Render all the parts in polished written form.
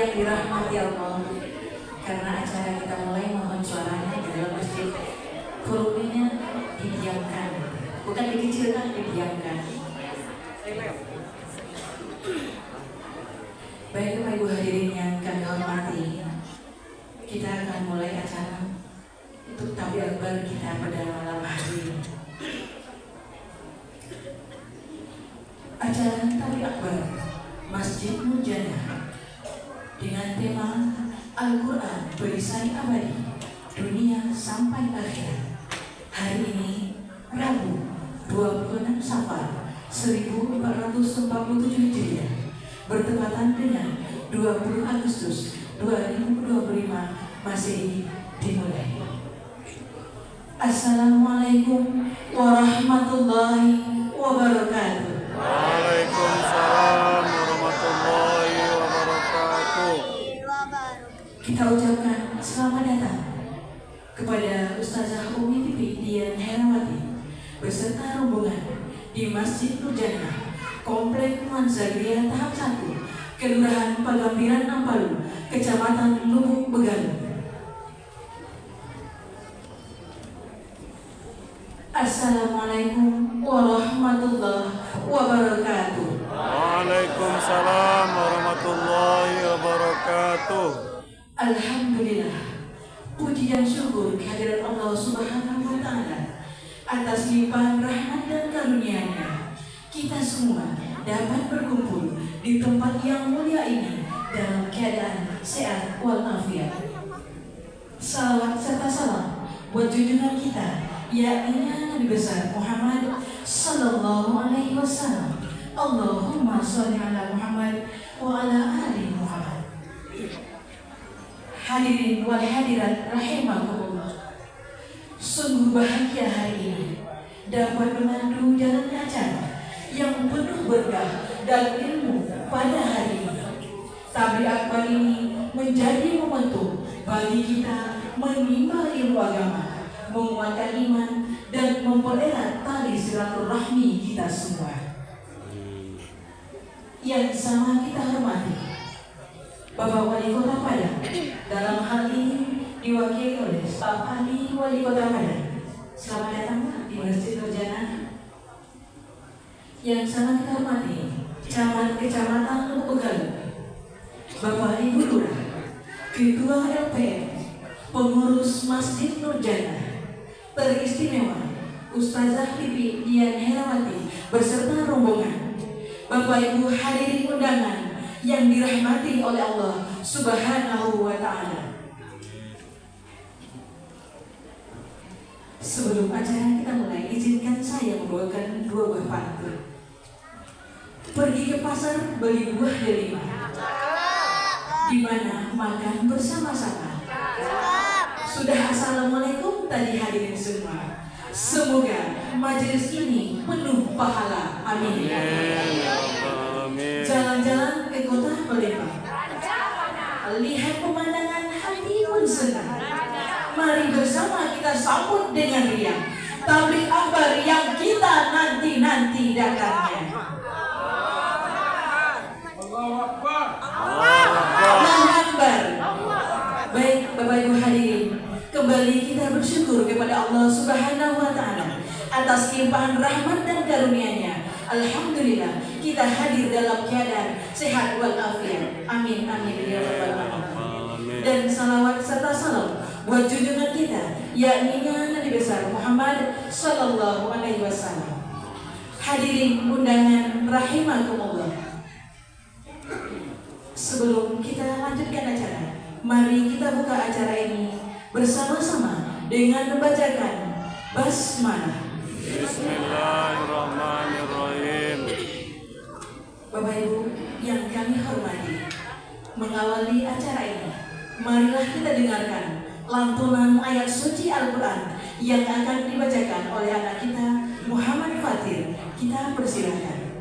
yang dirahmati Allah, karena acara kita mulai mohon suaranya di dalam masjid volumenya didiamkan, bukan dikecilkan, didiamkan. Baik Bapak Ibu hadirin yang kami hormati, kita akan mulai acara untuk Tabligh Akbar kita pada malam hari ini. Acara Tabligh Akbar Masjid Nur Jannah dengan tema Al-Quran Perisai Abadi Dunia Sampai Akhirat. Hari ini Rabu 26 Safar 1447 Hijriah bertepatan dengan 20 Agustus 2025 Masehi dimulai. Assalamualaikum warahmatullahi wabarakatuh. Waalaikumsalam warahmatullahi wabarakatuh. Kita ucapkan selamat datang kepada Ustazah Umi Pipi Dian Herawati beserta rombongan di Masjid Nur Jannah, Komplek Nuansa tahap 1, Kelurahan Pagambiran Ampalu, Kecamatan Lubuk Begaluh. Assalamualaikum warahmatullahi wabarakatuh. Waalaikumsalam warahmatullahi wabarakatuh. Alhamdulillah, puji dan syukur kehadirat Allah Subhanahu wa Ta'ala atas limpahan rahmat dan karunia-Nya. Kita semua dapat berkumpul di tempat yang mulia ini dalam keadaan sehat walafiat. Salawat serta salam buat junjungan kita, yakni Nabi besar Muhammad sallallahu alaihi wasallam. Allahumma sholli ala Muhammad wa ala ali Muhammad. Hadirin wal hadirat rahimakumullah. Sungguh bahagia hari ini dapat memandu jalannya acara yang penuh berkah dan ilmu pada hari ini. Tabligh Akbar ini menjadi momentum bagi kita menimba ilmu agama, menguatkan iman, dan mempererat tali silaturahmi kita semua. Yang sama kita hormati Bapak Wali Kota Padang, dalam hal ini diwakili oleh Pak Adi Wali Kota Padang. Selamat datang di Masjid Nur Jannah. Yang sangat kita hormati Camat Kecamatan Lubuk Begaluh, Bapak Ibu Lurah, Ketua LPM, Pengurus Masjid Nur Jannah, teristimewa Ustazah Pipi Dian Herawati beserta rombongan, Bapak Ibu hadirin undangan yang dirahmati oleh Allah Subhanahu wa Ta'ala. Sebelum acara kita mulai, izinkan saya membawakan dua buah pantun. Pergi ke pasar beli buah delima, di mana makan bersama-sama. Sudah assalamualaikum tadi hadirin semua. Semoga majelis ini penuh pahala. Amin. Jalan-jalan ke kota Palembang, lihat pemandangan hati pun senang. Mari bersama kita sambut dengan riang Tabligh Akbar yang kita nanti-nanti datangnya. Allahu Akbar. Baik Bapak Ibu hadirin, kembali kita bersyukur kepada Allah Subhanahu wa Ta'ala atas limpahan rahmat dan karunia-Nya. Alhamdulillah kita hadir dalam keadaan sehat walafiat. Amin amin ya rabbal alamin. Dan salawat serta salam buat junjungan kita, yakni Nabi besar Muhammad sallallahu alaihi wasallam. Hadirin undangan rahimakumullah. Sebelum kita lanjutkan acara, mari kita buka acara ini bersama-sama dengan membacakan basmalah. Bismillahirrahmanirrahim. Bapak Ibu yang kami hormati, mengawali acara ini, marilah kita dengarkan lantunan ayat suci Al-Quran yang akan dibacakan oleh anak kita Muhammad Fatir. Kita persilakan.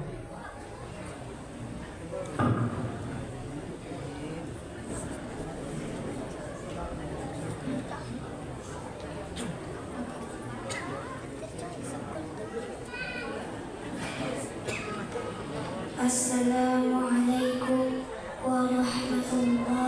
Assalamualaikum warahmatullahi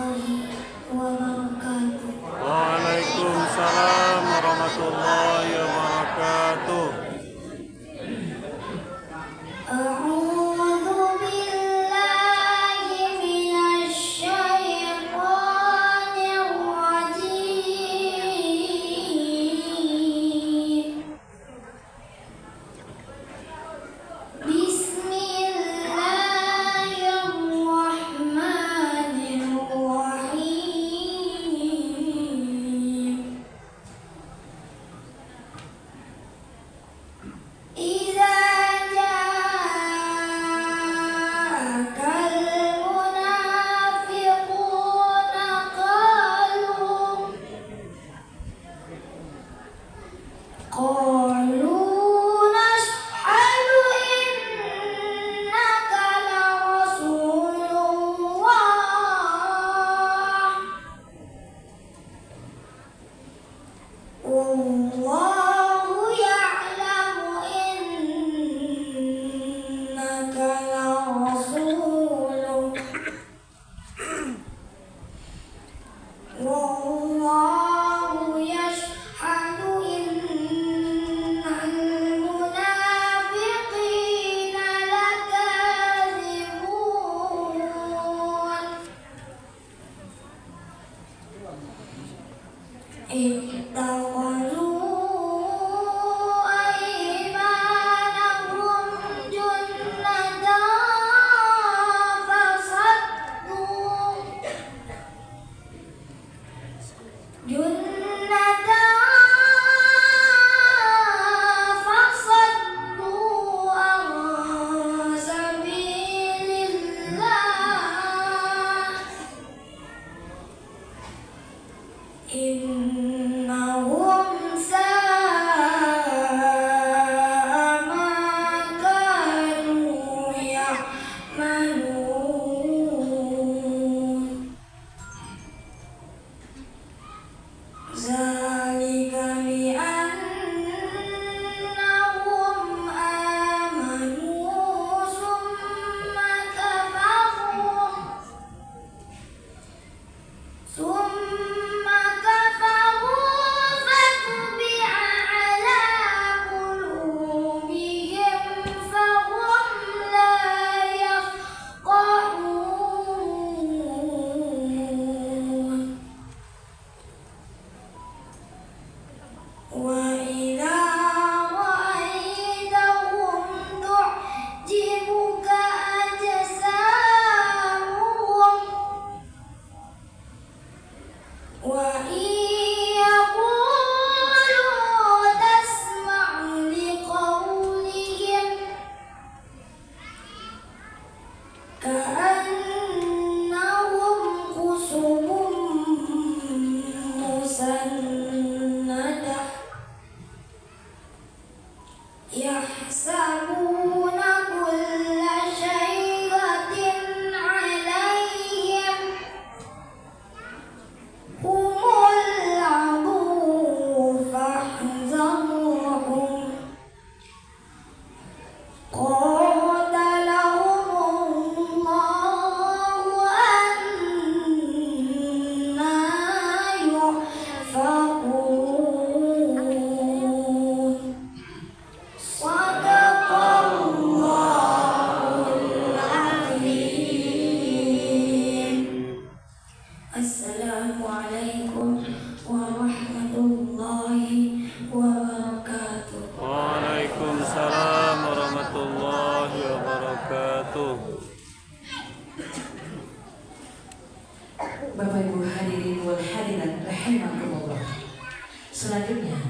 Selanjutnya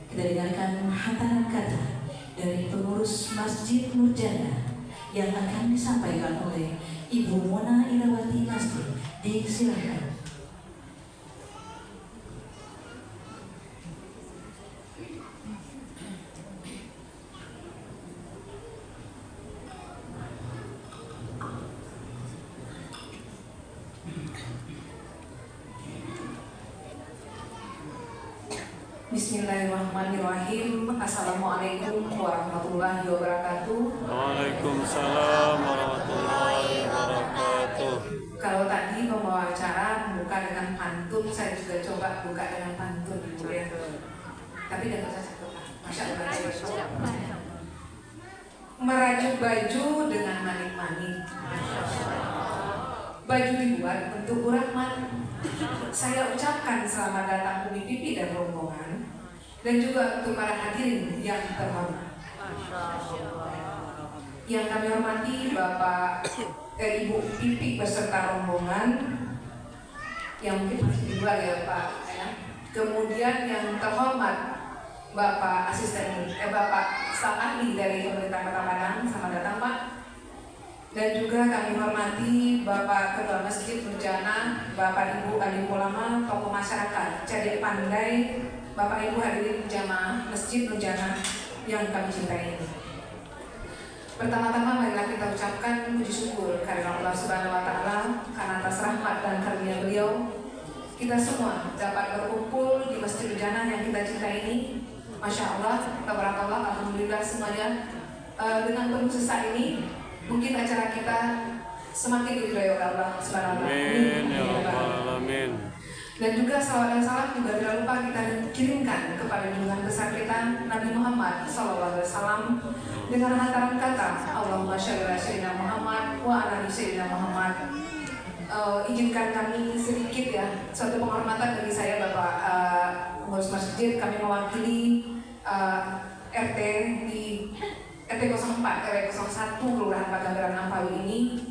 kita dengarkan hantaran kata dari pengurus Masjid Nurjana yang akan disampaikan oleh Ibu Mona Irawati Nasri. Disilakan. Bismillahirrahmanirrahim. Assalamualaikum warahmatullahi wabarakatuh. Waalaikumsalam warahmatullahi wabarakatuh. Kalau tadi pembawa acara buka dengan pantun, saya juga coba buka dengan pantun, Bu ya. Tapi tidak usah satu, Masya Allah. Merajut baju dengan manik-manik. Baju dibuat untuk Bu Rahman. Saya ucapkan selamat datang Umi Pipi dan rombongan, dan juga untuk para hadirin yang terhormat. Yang kami hormati Bapak Ibu Pipi beserta rombongan yang mungkin masih di luar ya Pak ya. Kemudian yang terhormat Bapak Bapak staf ahli dari pemerintah Kota Padang, selamat datang Pak. Dan juga kami hormati Bapak Ketua Masjid Nurjana, Bapak Ibu alim ulama, tokoh masyarakat, cerdik pandai, Bapak Ibu hadirin jamaah Masjid Nurjana yang kami cintai. Pertama-tama marilah kita ucapkan puji syukur karena Allah Subhanahu wa taala karena atas rahmat dan karunia beliau kita semua dapat berkumpul di Masjid Nurjana yang kita cintai ini. Masya Allah, tabarakallah, alhamdulillah semuanya dengan penuh sesak ini. Mungkin acara kita semakin diridhoi oleh Allah Subhanahu wa taala. Amin ya rabbal alamin. Dan juga salawat dan salam juga tidak lupa kita kirimkan kepada junjungan besar kita Nabi Muhammad SAW dengan hantaran kata Allahumma sholli ala sayyidina Muhammad wa ala ali sayyidina Muhammad. Izinkan kami sedikit ya suatu penghormatan bagi saya Bapak pengurus masjid, kami mewakili RT di RT 04 RW 01 Kelurahan Pagambaran Ampawi ini.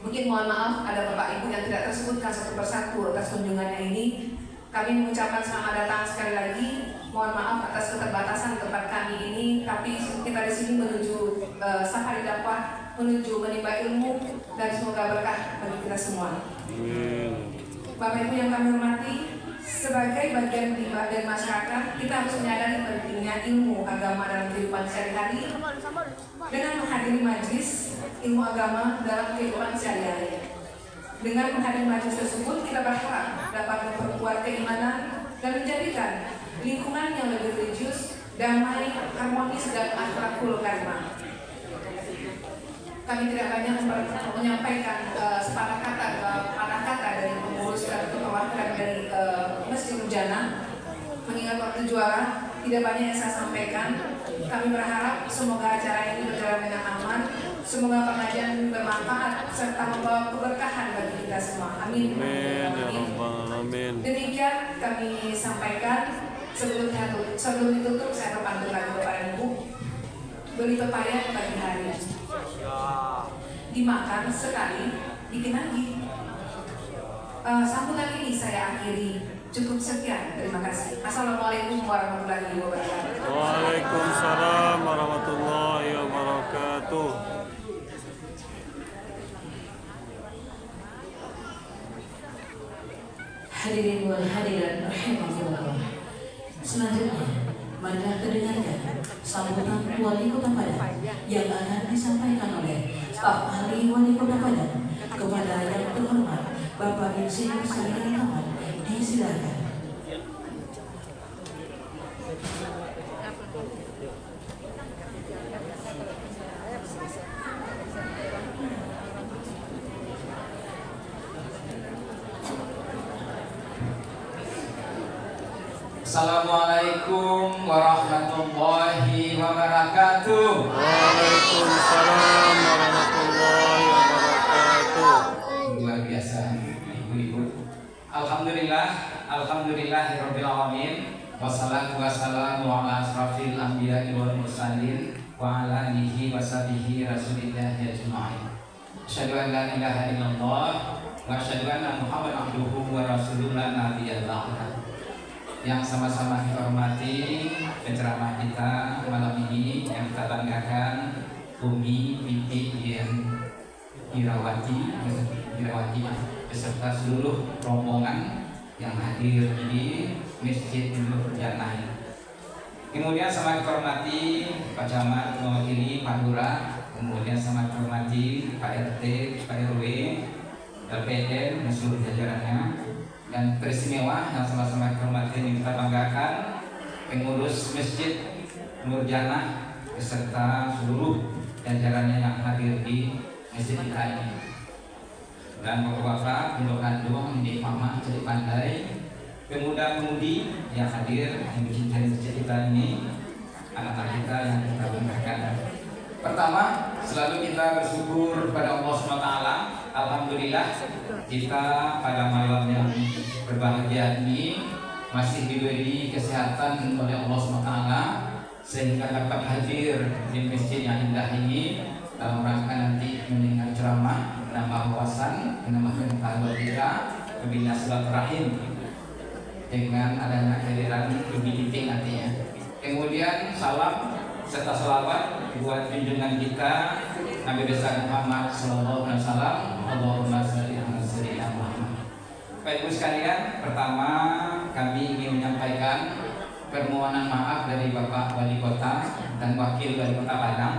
Mungkin mohon maaf ada Bapak Ibu yang tidak tersebutkan satu persatu atas kunjungannya ini. Kami mengucapkan selamat datang sekali lagi. Mohon maaf atas keterbatasan tempat kami ini, tapi kita di sini menuju safari dakwah, menuju menimba ilmu, dan semoga berkah bagi kita semua. Bapak Ibu yang kami hormati, sebagai bagian dari masyarakat, kita harus menyadari pentingnya ilmu agama dalam kehidupan sehari-hari dengan menghadiri majlis ilmu agama dalam kehidupan sehari-hari. Dengan menghadiri majlis tersebut, kita berharap dapat memperkuat keimanan dan menjadikan lingkungan yang lebih religius, damai, harmonis, dan akhlakul karimah. Kami tidak banyak menyampaikan sepatah kata dari pengurus dan perwakilan dari Masjid Nurjana. Mengingat waktu juara, tidak banyak yang saya sampaikan. Kami berharap semoga acara ini berjalan dengan aman, semoga pengajian bermanfaat serta membawa keberkahan bagi kita semua. Amin. Amin. Demikian kami sampaikan. Sebelum ditutup, saya berpantun lagi kepada Ibu. Beli pepaya pagi hari, dimakan sekali, bikin lagi. Sambutan ini saya akhiri. Cukup sekian, terima kasih. Assalamualaikum warahmatullahi wabarakatuh. Waalaikumsalam warahmatullahi wabarakatuh. Hadirin wal hadirat rahimakumullah. Selanjutnya, marilah kita dengarkan sambutan Wali Kota Padang yang akan disampaikan oleh staf ahli Wali Kota Padang kepada yang terhormat Bapak Insinyur Said Ahmad. Disilakan. Assalamualaikum warahmatullahi wabarakatuh. Waalaikumsalam warahmatullahi wabarakatuh. Luar biasa ibu-ibu. Alhamdulillahirabbil alamin. Wassalatu wassalamu ala asrafil anbiya'i wal mursalin wa ala alihi washabihi rasulillahi ajma'in. Asyhadu an la ilaha illallah wa asyhadu anna Muhammadan abduhu wa rasuluhu la nabiyya ba'da. yang sama-sama kita hormati penceramah kita malam ini yang kita banggakan, Umi Binti Irawati beserta seluruh rombongan yang hadir di Masjid Nur Jannah. Kemudian sama kita hormati Pak Camat mewakili Pak Lurah, kemudian sama kita hormati Pak RT, Pak RW, LPM dan seluruh jajarannya, dan teristimewa yang sama-sama kita hormati yang kita banggakan pengurus Masjid Nur Jannah beserta seluruh jajarannya yang hadir di masjid kita ini. Dan bapak-bapak, ibu-ibu, di mama, jadi pandai, pemuda-pemudi yang hadir yang mencintai masjid kita ini, anak-anak kita yang kita banggakan. Pertama, selalu kita bersyukur kepada Allah SWT. Alhamdulillah kita pada malam yang berbahagia ini masih diberi kesehatan oleh Allah SWT sehingga dapat hadir di masjid yang indah ini dalam rangka nanti mendengar ceramah, menambah wawasan, menambah pengetahuan kita, membina silaturahim dengan adanya kehadiran Ibu Binti nantinya. Kemudian salam serta selawat buat junjungan kita Nabi besar Muhammad Sallallahu Alaihi Wasallam. Allahumma sholli ala sayyidina Muhammad. Baik ibu sekalian, pertama kami ingin menyampaikan permohonan maaf dari Bapak Wali Kota dan Wakil Wali Kota Padang,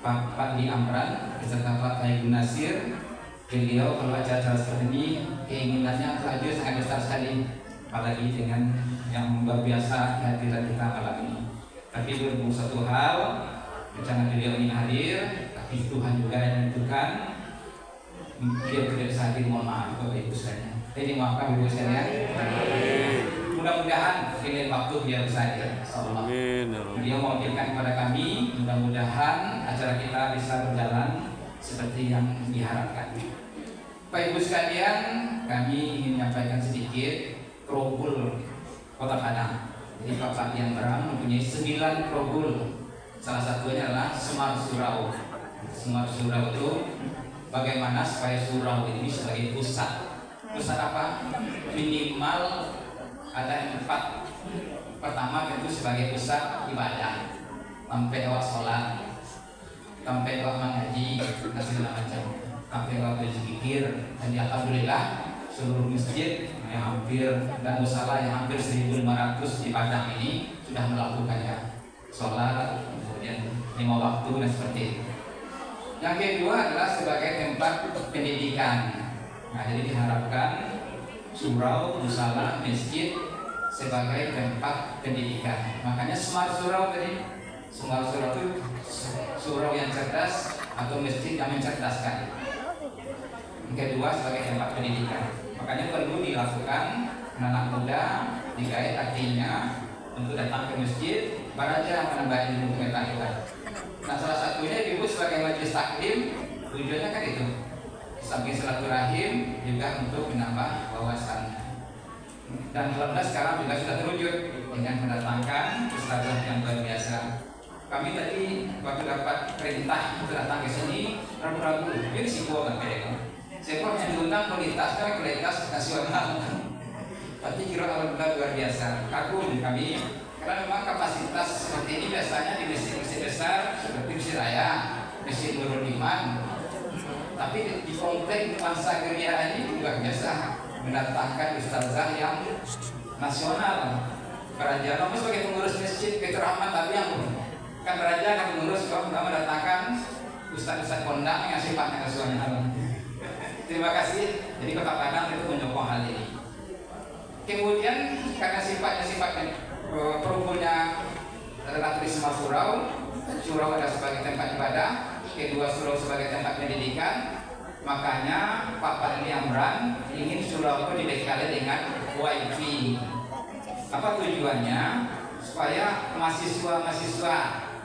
Pak Fadli Amran beserta Pak Taigun Nasir. Beliau kalau acara seperti ini keinginannya terlanjur sangat besar sekali, apalagi dengan yang luar biasa kehadiran kita malam ini. Tapi berhubung satu hal, rencana beliau ingin hadir, tapi Tuhan juga yang menentukan beliau tidak bisa hadir. Mohon maaf Bapak Ibu sekalian. Jadi maafkan Ibu sekalian. Mudah-mudahan ini waktu beliau bisa hadir. Amin. Beliau mewakilkan kepada kami, mudah-mudahan acara kita bisa berjalan seperti yang diharapkan. Bapak Ibu sekalian, kami ingin menyampaikan sedikit progul Kota Padang. Jadi Pak Fadli Amran mempunyai 9 progul. Salah satunya adalah Semar Surau. Semar Surau itu bagaimana supaya surau ini sebagai pusat. Pusat apa? Minimal ada 4. Pertama tentu sebagai pusat ibadah. Sampai awak sholat, sampai awak mengaji, dan segala macam. Sampai awak berzikir. Dan alhamdulillah seluruh masjid yang hampir dan musala yang hampir 1.500 di Padang ini sudah melakukannya, sholat, kemudian 5 waktu dan seperti itu. Yang kedua adalah sebagai tempat pendidikan. Nah, jadi diharapkan surau, musala, masjid sebagai tempat pendidikan. Makanya Semar Surau tadi, Semar Surau itu surau yang cerdas atau masjid yang mencerdaskan. Yang kedua sebagai tempat pendidikan. Makanya perlu dilakukan anak muda dikait artinya untuk datang ke masjid belajar menambah ilmu pengetahuan. Nah, salah satunya ibu sebagai majelis taklim tujuannya kan itu, samping silaturahim juga untuk menambah wawasan. Dan alhamdulillah sekarang juga sudah terwujud dengan mendatangkan ustadzah yang luar biasa. Kami tadi waktu dapat perintah untuk datang ke sini ragu-ragu, ini risiko kan mereka. Saya yang diundang kualitasnya kualitas nasional, tapi kira alhamdulillah luar biasa. Kagum kami karena memang kapasitas seperti ini biasanya di masjid-masjid besar seperti Masjid Raya, Masjid Nurul Iman. Tapi di komplek Nuansa Geria ini juga biasa mendatangkan ustazah yang nasional. Beraja Nomi sebagai pengurus masjid Keterahmat tapi yang kan beraja kan pengurus kok mendatangkan ustaz-ustaz kondang yang sifatnya nasional. Terima kasih. Jadi Kota Padang itu menyokong hal ini. Kemudian karena sifatnya perumpunya adalah Semar Surau, surau ada sebagai tempat ibadah, kedua surau sebagai tempat pendidikan. Makanya Pak Fadli Amran ingin surau itu dibekali dengan wifi. Apa tujuannya? Supaya mahasiswa-mahasiswa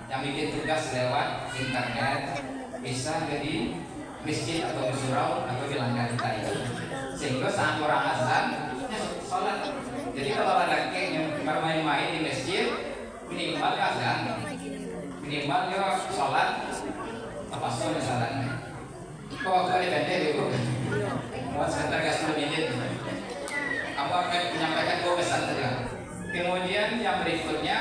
yang bikin tugas lewat internet bisa jadi masjid atau surau atau di langgar kita ini, sehingga saat orang azan sholat. Jadi kalau ada yang bermain-main di masjid minimal azan, minimal dia sholat apa sholat misalnya. Kau kali pendek itu, mau sebentar gas 10 menit. Kamu akan menyampaikan 2 pesan saja. Kemudian yang berikutnya,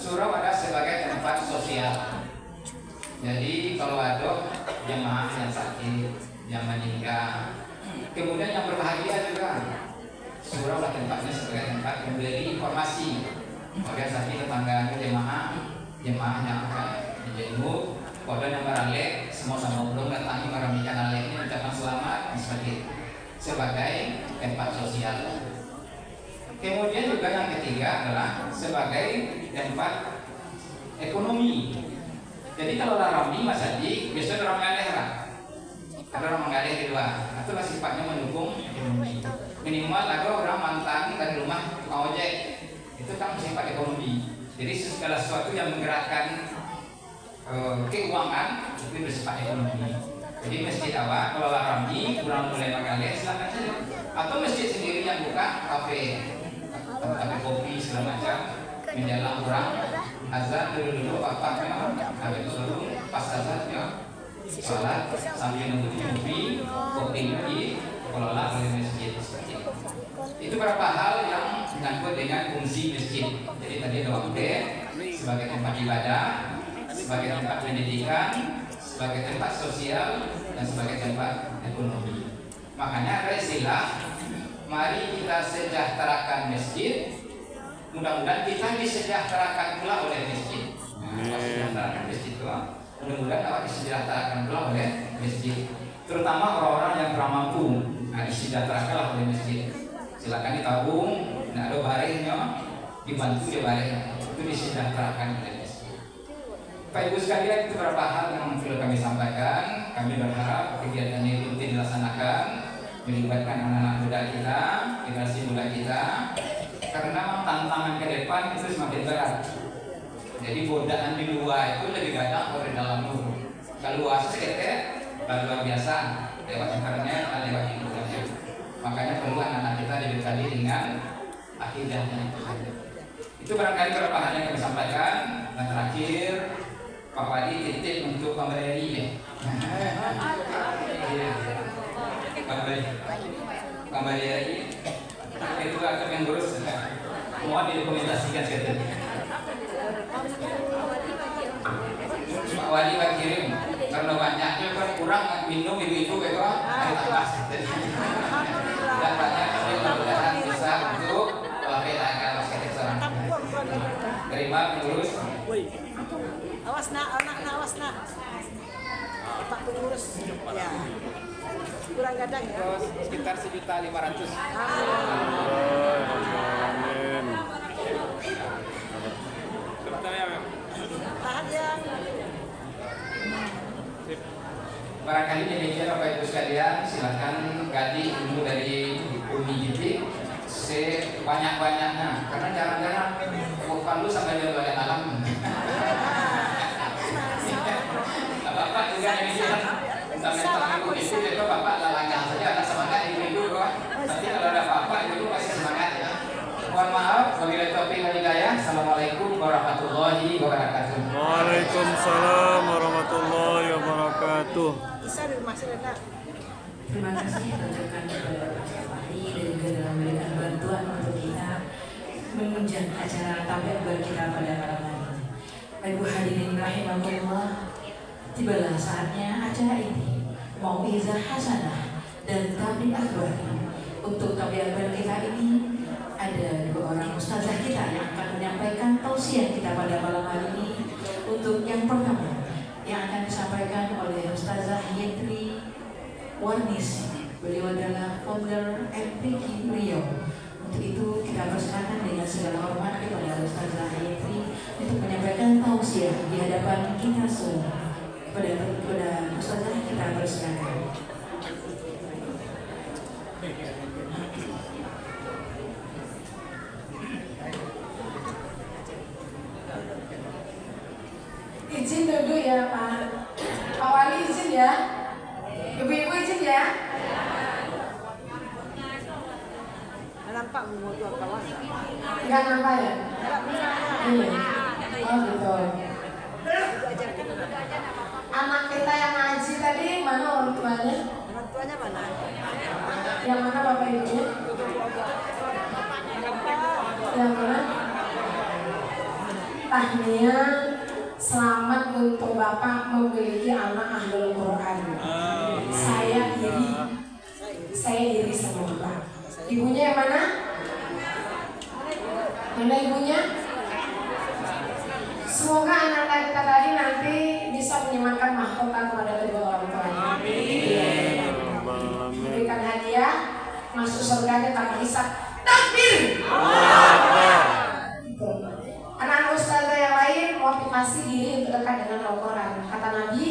surau ada sebagai tempat sosial. Jadi kalau ada jemaah yang sakit, yang meninggal, kemudian yang berbahagia juga, surau lah tempatnya sebagai tempat memberi informasi. Organisasi tetangga jemaah yang akan dijenguk, pada yang beralek, semua sama belum datangi meramikan alek ini ucapan selamat sebagai tempat sosial. Kemudian juga yang ketiga adalah sebagai tempat ekonomi. Jadi kalau Ramli Mas Haji, biasanya orang ngaleh lah. Ada orang ngaleh di luar, itu lah sifatnya mendukung ekonomi. Minimal ada orang mantan dari rumah tukang ojek, itu kan sifat ekonomi. Jadi segala sesuatu yang menggerakkan keuangan itu bersifat ekonomi. Jadi masjid awak kalau Ramli kurang mulai mengaleh silakan saja. Atau masjid sendiri yang buka kafe, kopi segala macam, menjelang kurang azan dulu bapaknya habis dulu pas azan ya sholat sambil nunggu kopi dikelola oleh masjid seperti itu. Beberapa hal yang menyangkut dengan fungsi masjid. Jadi tadi doang sebagai tempat ibadah, sebagai tempat pendidikan, sebagai tempat sosial, dan sebagai tempat ekonomi. Makanya ada istilah, mari kita sejahterakan masjid, mudah-mudahan kita disejahterakan pula oleh masjid. Sejahterakan masjid itu, mudah-mudahan dapat disejahterakan pula oleh masjid. Terutama orang-orang yang kurang mampu, disejahterakan oleh masjid. Silakan ditabung, tidak ada barengnya, dibantu dia bareng, itu disejahterakan oleh masjid. Pak Ibu sekalian, itu beberapa hal yang perlu kami sampaikan. Kami berharap kegiatan ini rutin dilaksanakan, melibatkan anak-anak muda kita, generasi muda kita. Karena tantangan ke depan itu semakin berat. Jadi godaan di luar itu lebih banyak dari dalam dulu. Kalau luar sedikit, kalau luar biasa lewat internet, lewat internet. Makanya perlu anak-anak kita dibekali dengan akidahnya itu saja. Itu barangkali beberapa hal yang kami sampaikan. Dan terakhir, Pak Wali titip untuk pemberi ya. Pemberi itu akan yang ngurus semua didokumentasikan sekali. Pak Wali Pak kirim karena banyaknya kan kurang minum ibu-ibu itu tambah dan banyak mudah-mudahan bisa untuk melakukan sekali seorang. Terima pengurus. Awas nak, awas nak. Pak pengurus ya. Kurang kadang ya. Sekitar 1.500.000. Amin. Tahan ya. Barangkali demikian Bapak Ibu sekalian, silakan gali ilmu dari Umi Jitik sebanyak-banyaknya, karena jarang-jarang Palu sampai dia belajar alam. Bapak juga demikian. Tentang ibu itu Bapak lalangkan saja, ada semangat ibu kok. Nanti kalau ada Bapak ibu pasti semangat ya. Mohon maaf, wabillahi taufiq wal hidayah. Assalamualaikum warahmatullahi wabarakatuh. Waalaikumsalam warahmatullahi wabarakatuh. Bisa di rumah Selena. Terima kasih ucapkan kepada Pak Wali dan juga dalam memberikan bantuan untuk kita menunjang acara tabligh kita pada malam hari ini. Ibu hadirin rahimakumullah, tibalah saatnya acara ini mau'izah hasanah dan tabligh akbar. Untuk tabligh akbar kita ini ada dua orang ustazah kita yang akan menyampaikan tausiah kita pada malam hari ini. Untuk yang pertama yang akan disampaikan oleh Ustazah Yentri Warnis, beliau adalah founder MPQ Riau. Untuk itu kita persilakan dengan segala hormat kepada Ustazah Yentri untuk menyampaikan tausiah di hadapan kita semua. Kepada Ustazah kita persilakan. Izin duduk ya Pak. Pak Wali izin ya. Ibu-ibu izin ya. Nampak mengutuk kawan. Enggak nampak ya? Iya. Oh betul. Anak kita yang ngaji tadi mana orang tuanya? Orang tuanya mana? Yang mana Bapak Ibunya? Ya. tahniah selamat untuk Bapak memiliki anak ahlul Quran. Saya iri sama Bapak. Ibunya yang mana? Mana ibunya? Semoga anak kita tadi nanti bisa menyematkan mahkota kepada kedua orang tuanya. Berikan hadiah, masuk surganya tanpa hisab. Takbir! Anak-anak ustazah yang lain motivasi diri untuk dekat dengan Al-Quran. Kata Nabi,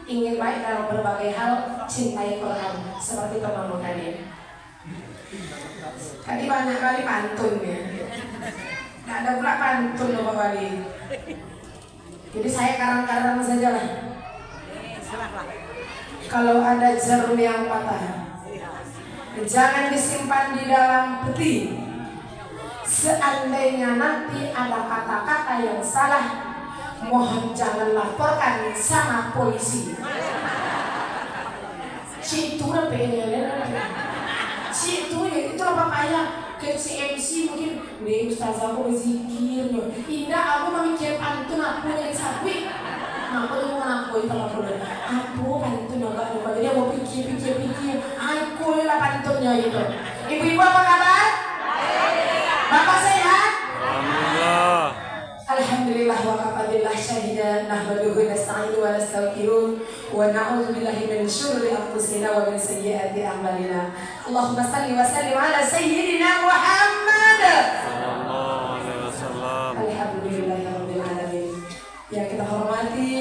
ingin baik dalam berbagai hal, cintai Quran. Seperti teman tadi. Tadi banyak kali pantun ya. Tidak ada pula pantun loh Bapak Wali. Jadi saya karang-karang saja lah. Kalau ada jarum yang patah, jangan disimpan di dalam peti. Seandainya nanti ada kata-kata yang salah, mohon jangan laporkan sama polisi. Si itu apa Si itu apa kayak ke CMC mungkin deh ustazah aku berzikir indah aku memikir pantun aku yang sapi aku tuh mau ngaku itu aku pantun agak lupa jadi aku pikir aku lah pantunnya itu. Ibu-ibu apa kabar? Bapak sehat? Alhamdulillah. Alhamdulillah wa kafadillah syahidan nahmaduhu nasta'inu wa nastaghfiruh wa na'udzu billahi min syururi anfusina wa min sayyiati a'malina. Allahumma shalli wa sallim ala sayyidina Muhammad. Sallallahu alaihi wasallam. Alhamdulillahirabbil alamin. Yang kita hormati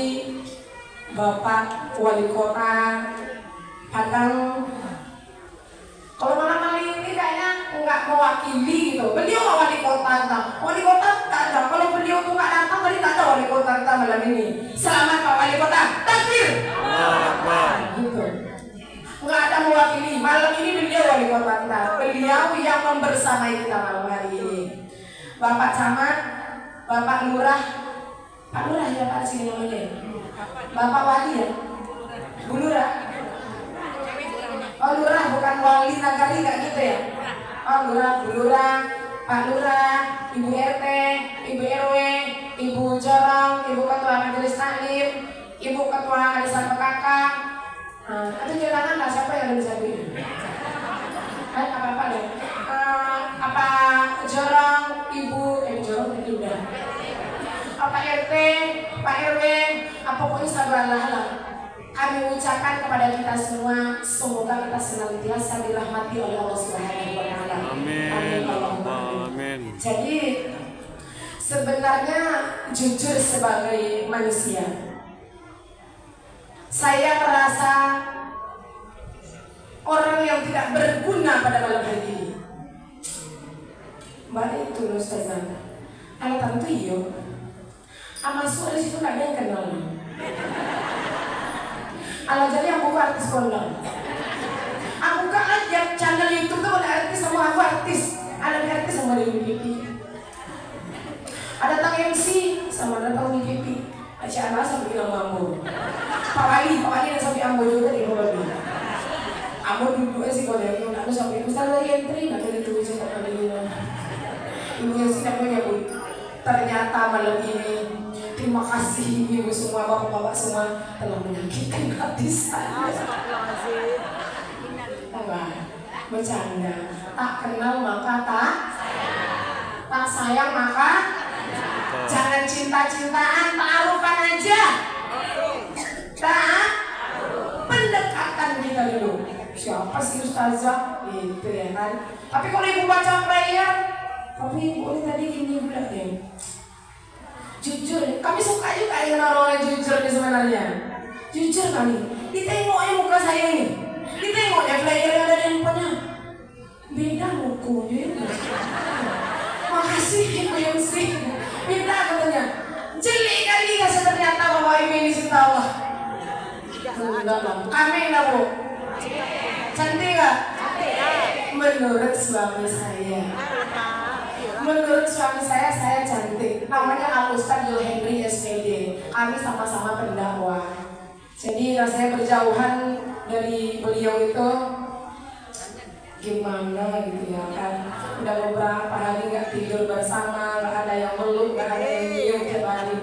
Bapak Wali Kota Padang. Kalau malam kali ini kayaknya nggak mewakili gitu. Beliau nggak wali kota kita. Wali kota nggak ada. Kalau beliau tuh nggak datang, berarti nggak ada wali kota kita malam ini. Selamat Pak Wali Kota. Takbir. Gitu. Nggak ada mewakili. Malam ini beliau wali kota kita. Beliau yang membersamai kita malam hari ini. Bapak Camat, Bapak Lurah, Pak Lurah ya Pak sini namanya. Bapak Wali ya. Bu Lurah. Oh Lurah bukan wali nagari nggak gitu ya? Oh Lurah, Bu Lurah, Pak Lurah, Ibu RT, Ibu RW, Ibu Jorong, Ibu Ketua Majelis Taklim, Ibu Ketua Arisan PKK. Itu jelanan lah siapa yang ada di sana? Apa deh? Apa Jorong, Ibu Jorong tadi udah. Apa RT, Pak RW, apa pokoknya sabar lah. Kami ucapkan kepada kita semua, semoga kita senantiasa dirahmati oleh Allah Subhanahu wa Ta'ala. Amin. Amin. Jadi sebenarnya jujur sebagai manusia, saya merasa orang yang tidak berguna pada malam hari ini. Mbak itu loh Ustazah. Anak tentu iyo. Amasuk di situ nggak ada yang kenal. Ala jadi aku artis kondang. Aku kan aja channel YouTube tuh ada artis sama aku artis. Ada artis sama di MVP. Ada tang MC sama datang MVP. Asyik anak sampai bilang mampu. Pak Wali dan sampai ambo juga di bawah dia. Ambo duduk sih kalau dia aku sampai Ustaz lagi entry nanti ditulis sama dia. Ibu yang sih namanya Bu. Ternyata malam ini terima kasih ibu semua, bapak-bapak semua telah menyakitkan hati saya. Enggak, bercanda. Tak kenal maka tak sayang maka jangan cinta-cintaan, taruhkan aja. Tak pendekatan kita dulu. Siapa sih Ustazah? Gitu ya kan. Tapi kalau ibu baca prayer, tapi ibu ini tadi gini bilang ya. Jujur, kami suka juga dengan orang yang jujur nih sebenarnya. Jujur kami. Ditengoknya muka saya ini. Ditengoknya flyer yang ada di handphonenya. Beda mukunya. Makasih Ibu Yungsi. Beda katanya. Jelek kali nggak sih ternyata Bapak Ibu ini cinta Allah. Kami enggak Bu. Cantik nggak? Menurut suami saya. Menurut suami saya cantik. Namanya Al-Ustaz Yul Henry SPD. Kami sama-sama pendakwah. Jadi rasanya berjauhan dari beliau itu gimana gitu ya kan. Udah beberapa hari nggak tidur bersama, nggak ada yang meluk, nggak ada yang nyium tiap hari.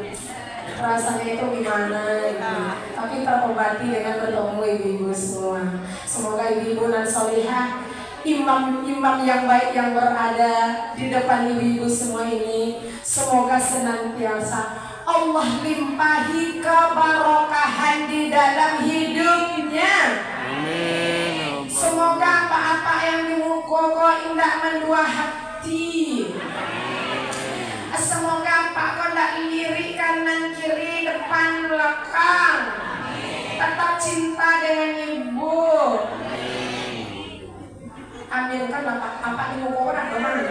rasanya itu gimana gitu. Tapi terobati dengan bertemu ibu-ibu semua. Semoga ibu-ibu dan solihah, imam-imam yang baik yang berada di depan ibu-ibu semua ini, semoga senantiasa Allah limpahi keberkahan di dalam hidupnya. Amin. Semoga apa-apa yang dimukul indah mendua hati. Semoga Pak kondak lirik kanan kiri depan belakang. Tetap cinta dengan ibu. Amin kan apa dimukul ada mana?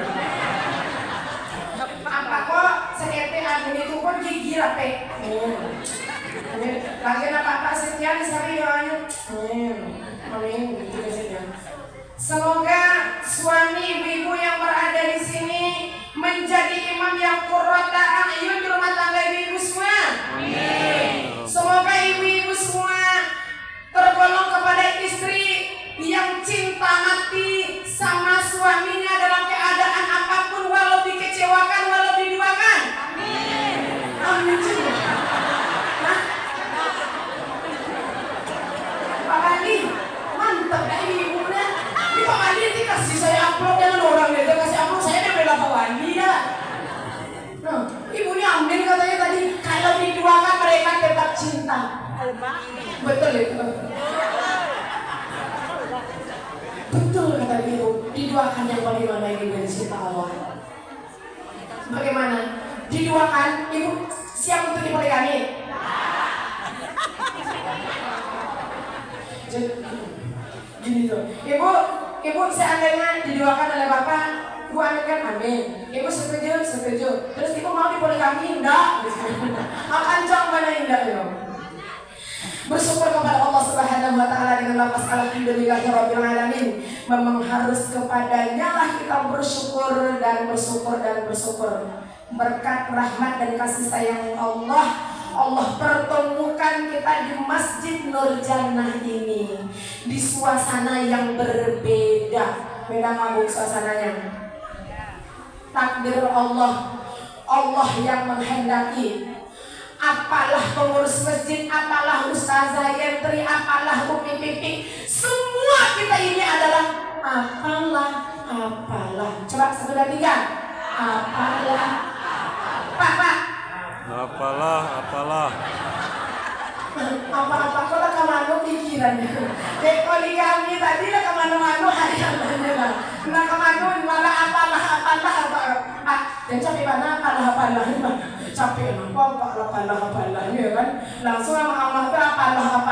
Apa kok seperti amin itu pun gigi rapi. Lagi apa sekian sekali doanya. Amin gitu saja. Semoga suami ibu-ibu yang berada di sini menjadi imam yang qurrata a'yun di rumah tangga ibu-ibu semua. Amin. Semoga ibu-ibu semua tergolong kepada istri yang cinta mati sama suaminya dalam keadaan apapun, walau dikecewakan, walau diduakan. Amin. Nah, Pak Wali, mantap dah ibu-ibunya. Ini Pak Wali nanti kasih saya upload, jangan orang dia kasih upload, saya dia bela Pak Wali dah. Nah, ibunya amin katanya tadi, kalau diduakan mereka tetap cinta. Betul itu. Betul kata ibu, diduakan yang bagaimana ibu dari cinta Allah. Bagaimana? Diduakan, ibu siap untuk dipoligami? Gini tuh, ibu seandainya diduakan oleh bapak, ibu aminkan amin. Ibu setuju. Terus ibu mau dipoligami? Enggak. Akan jauh mana indah ya? Bersyukur kepada Allah Subhanahu wa taala dengan lafaz alhamdulillahirabbil alamin. Memang harus kepadanya lah kita bersyukur. Berkat rahmat dan kasih sayang Allah pertemukan kita di Masjid Nur Jannah ini di suasana yang berbeda. Beda mabuk suasananya. Takdir Allah yang menghendaki. Apalah pengurus masjid, apalah ustazah yentri, apalah umi pipi, semua kita ini adalah apalah. Coba 1, 2, 3. Apalah. Pak. Apalah. Apa-apa kok lah kemana pikirannya. Poligami tadi lah kemana-mana hayalannya lah. Nah kemana malah apalah. Dan capek mana apalah. Capek apalah ya kan. Langsung sama Allah tuh apalah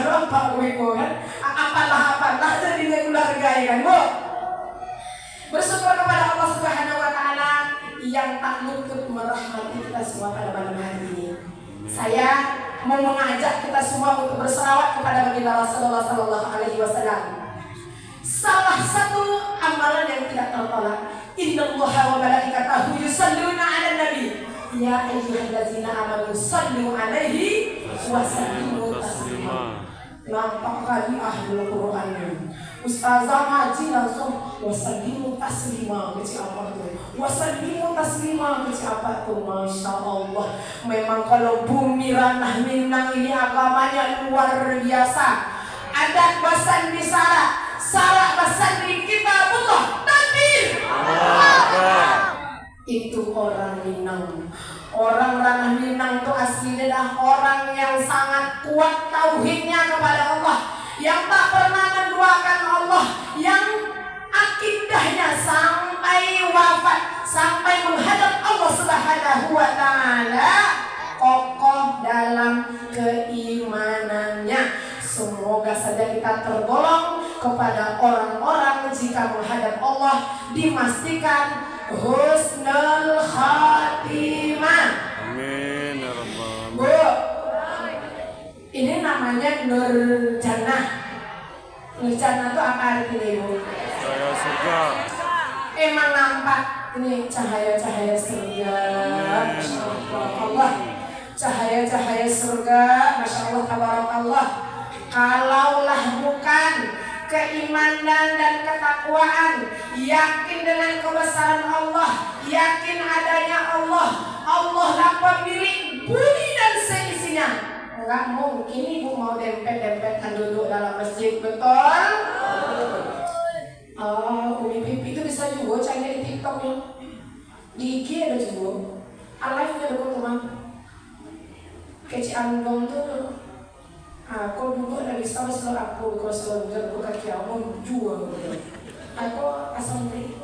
doang Pak Wiko kan. Apalah jadi keluarga ya kan Bu. Bersyukur kepada Allah Subhanahu wa taala yang tak luput merahmati kita semua pada malam hari ini. Saya mau mengajak kita semua untuk berselawat kepada baginda Rasulullah sallallahu alaihi wasallam. Salah satu amalan yang tidak tertolak. Innallaha wa malaikatahu yusholluna 'alan nabi. Ya ayyuhallazina amanu shallu 'alaihi wa sallimu taslima. Nampak kali ahlul Qur'an. Ustazah ngaji langsung wasallimu taslima ke siapa tuh? Wasallimu taslima ke siapa tuh? Masya Allah. Memang kalau bumi ranah Minang ini agamanya luar biasa. Adat basan di sarak basan di kitabullah. Takbir. Itu orang Minang. Orang ranah Minang itu aslinya adalah orang yang sangat kuat tauhidnya kepada Allah, yang tak pernah menduakan Allah, yang akidahnya sampai wafat, sampai menghadap Allah Subhanahu wa taala kokoh dalam keimanannya. Semoga saja kita tergolong kepada orang-orang jika menghadap Allah dipastikan husnul khatimah. Amin ya rabbal alamin. Bu, ini namanya Nur Jannah. Nur Jannah itu apa artinya Ibu? Saya surga. Emang nampak ini cahaya-cahaya surga. Masya Allah. Cahaya-cahaya surga. Masya Allah, tabarakallah. Kalaulah bukan keimanan dan ketakwaan, yakin dengan kebesaran Allah, yakin adanya Allah, Allah lah pemilik bumi dan seisinya. Enggak mungkin ibu mau dempet-dempetkan duduk dalam masjid, betul? Umi Pipi itu bisa juga cari di TikTok ya. Di IG ada juga. Live-nya ada teman. Keci Andong tuh. Aku dulu ada bisa selalu aku kalau selalu jalan kaki aku jual. Aku asal dari.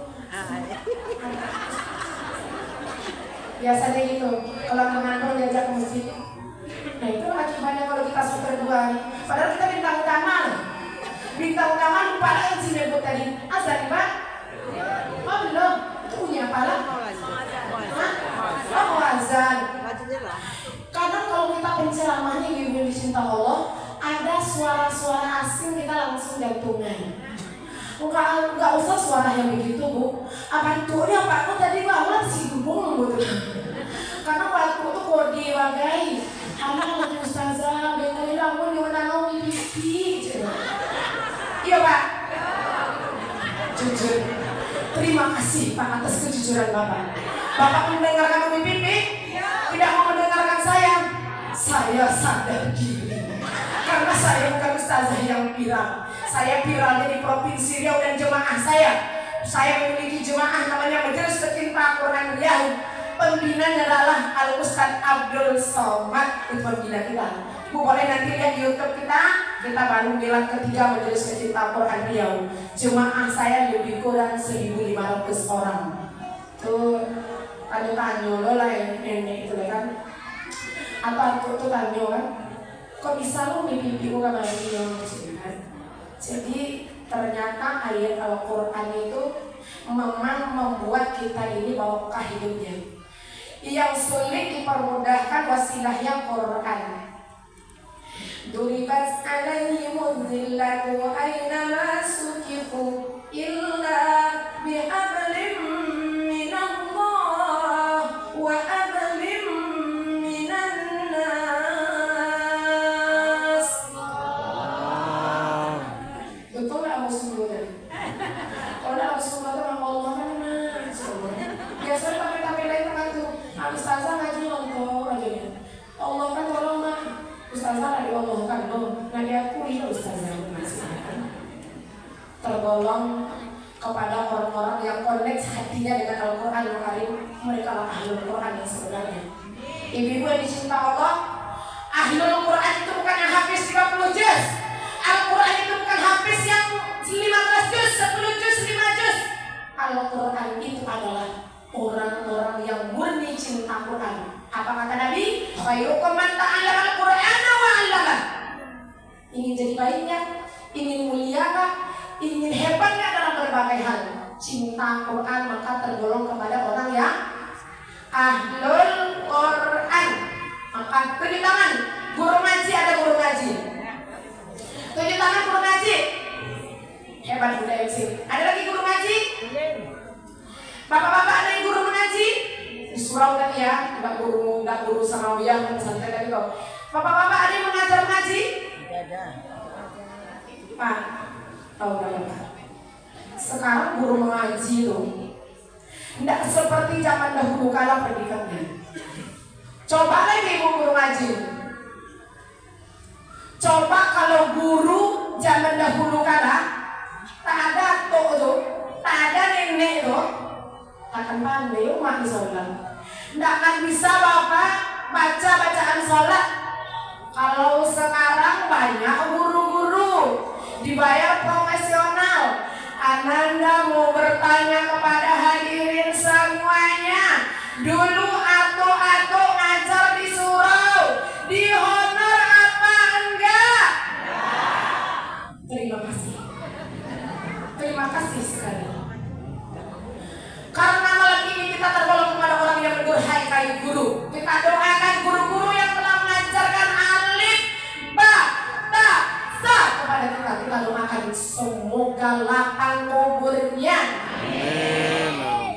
Biasanya gitu. Kalau teman-teman diajak ke masjid. Nah itu akibatnya kalau kita super dua. Padahal kita bintang utama lupa lagi sih nebut tadi. Azan Pak? Oh belum. Itu punya pala? Oh azan. Kadang kalau kita penceramahnya ibu dicinta Allah, ada suara-suara asing kita langsung jantungan. Enggak usah suara yang begitu bu. Apa itu? Ini apa? Aku tadi banget sih dubung gitu. Karena waktu itu kode bagai anak ustazah bengali lamun di mana mau pipi. Iya pak. Jujur. Terima kasih pak atas kejujuran bapak. Bapak mendengarkan Umi Pipi? Tidak mau mendengarkan saya. Saya sadar diri. Karena saya bukan ustazah yang viral. Saya viralnya di Provinsi Riau dan jemaah saya. Saya memiliki jemaah namanya Majelis Pecinta Quran Riau. Pembinanya adalah Al-Ustaz Abdul Somad. Itu pembina kita. Ibu boleh nanti lihat di YouTube kita. Kita baru bilang ketiga Majelis Pecinta Quran Riau. Jemaah saya lebih kurang 1.500 orang. Tuh tanya-tanya lo lah ini itu kan. Atau aku tuh tanya kan. Kok bisa lo mimpi gue gak main kan? Jadi ternyata ayat Al-Quran itu memang membuat kita ini barokah hidupnya. Yang sulit dipermudahkan wasilahnya Quran. Duribat alaihimul zillatu aynama sukifu illa bihablim minallah wa hablim minan nas. Betul nggak mau sembunyi? Kalau nggak mau sembunyi itu Allah mana? Biasanya tapi lain kan tuh. Ustazah ngaji nonton aja ya. Allah kan tolong mah. Ustazah lagi Allah kan dong. Nah dia aku itu ustazah tergolong kepada orang-orang yang connect hatinya dengan Al-Quran Al-Karim. Mereka lah ahlul Quran yang sebenarnya. Ibu-ibu yang dicinta Allah, ahlul Quran itu bukan yang hafiz 30 juz. Al-Quran itu bukan hafiz yang 15 juz, 10 juz, 5 juz. Al-Quran itu adalah orang-orang yang murni cinta Quran. Apa kata Nabi? Khairukum man ta'allama al-Qur'ana wa 'allamah. Ingin jadi baiknya, ingin mulia kah, ingin hebat nggak dalam berbagai hal? Cinta Quran maka tergolong kepada orang yang ahlul Quran. Maka tunjuk tangan, guru ngaji ada guru ngaji. Tunjuk tangan guru ngaji. Hebat budaya sini. Ada lagi guru ngaji? Bapak-bapak ada yang guru mengaji? Di surau kan ya, enggak guru sanawiyah dan pesantren tadi kok. Bapak-bapak ada yang mengajar mengaji? Ada. Pak, tahu nggak Pak? Sekarang guru mengaji loh, tidak seperti zaman dahulu kala pendidikannya. Coba lagi ibu guru ngaji. Coba kalau guru zaman dahulu kala tak ada tok tuh, tak ada nenek tuh. Akan pandai umat sholat. Tidak akan bisa bapak baca bacaan sholat. Kalau sekarang banyak guru-guru dibayar profesional. Ananda mau bertanya kepada hadirin semuanya. Dulu ato-ato ngajar di surau, di honor apa enggak? Terima kasih. Terima kasih sekali. Karena malam ini kita tergolong kepada orang yang mendurhakai guru. Kita doakan guru-guru yang telah mengajarkan alif, ba, ta, sa kepada kita. Kita doakan semoga lapang kuburnya.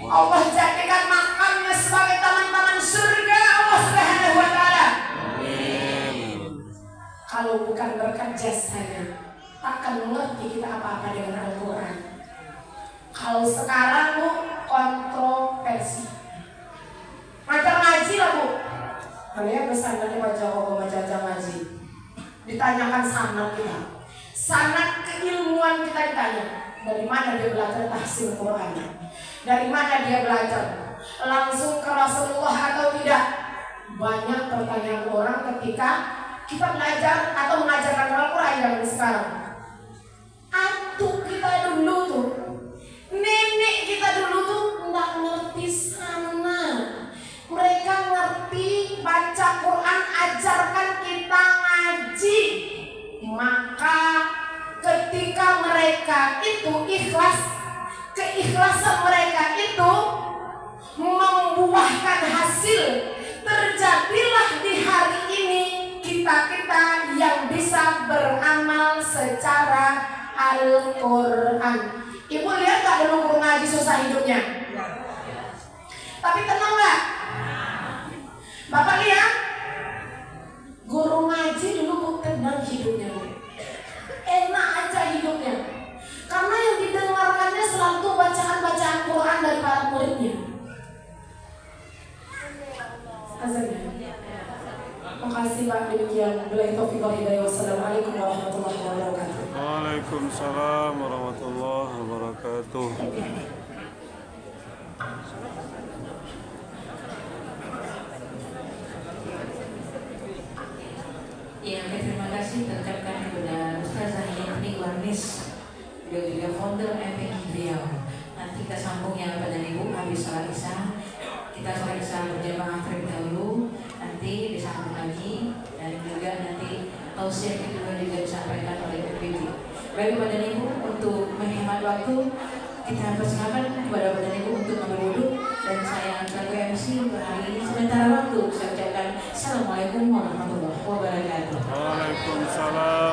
Allah jadikan makamnya sebagai taman-taman surga Allah Subhanahu wa Ta'ala. Kalau bukan berkat jasanya, takkan mengerti kita apa-apa dengan Al-Quran. Kalau sekarang lu kontroversi. Macam ngaji lah Bu. Kalian pesantren baca ngaji. Ditanyakan sanad kita. Sanad keilmuan kita ditanya. Dari mana dia belajar tahsil Quran? Dari mana dia belajar? Langsung ke Rasulullah atau tidak? Banyak pertanyaan orang ketika kita belajar atau mengajarkan Al-Quran zaman sekarang. Atau kita dulu tuh, nenek kita dulu tuh nggak ngerti sana. Mereka ngerti baca Quran, ajarkan kita ngaji. Maka ketika mereka itu ikhlas, keikhlasan mereka itu membuahkan hasil. Terjadilah di hari ini kita yang bisa beramal secara Al-Quran. Ibu lihat gak dulu guru ngaji susah hidupnya? Tapi tenang gak? Bapak lihat guru ngaji dulu tenang hidupnya, enak aja hidupnya, karena yang didengarkannya selalu bacaan-bacaan Quran dari para muridnya. Azannya. Makasih Pak, demikian. Billahi taufiq wal hidayah. Wassalamualaikum warahmatullahi wabarakatuh. Waalaikumsalam warahmatullahi wabarakatuh. Ya, terima kasih terucapkan kepada Ustazah Yenti Warnis, beliau juga founder MPK Riau. Nanti kita sambung ya Bapak dan Ibu habis sholat isya. Kita sholat isya berjamaah terlebih dahulu, nanti disambung lagi, dan juga nanti tausiah kedua juga disampaikan oleh PBB. Baik Bapak dan Ibu, untuk menghemat waktu kita persilakan kepada Bapak dan Ibu untuk mengambil wudhu, dan saya selaku MC untuk hari ini sementara waktu saya ucapkan Assalamualaikum warahmatullahi wabarakatuh. Waalaikumsalam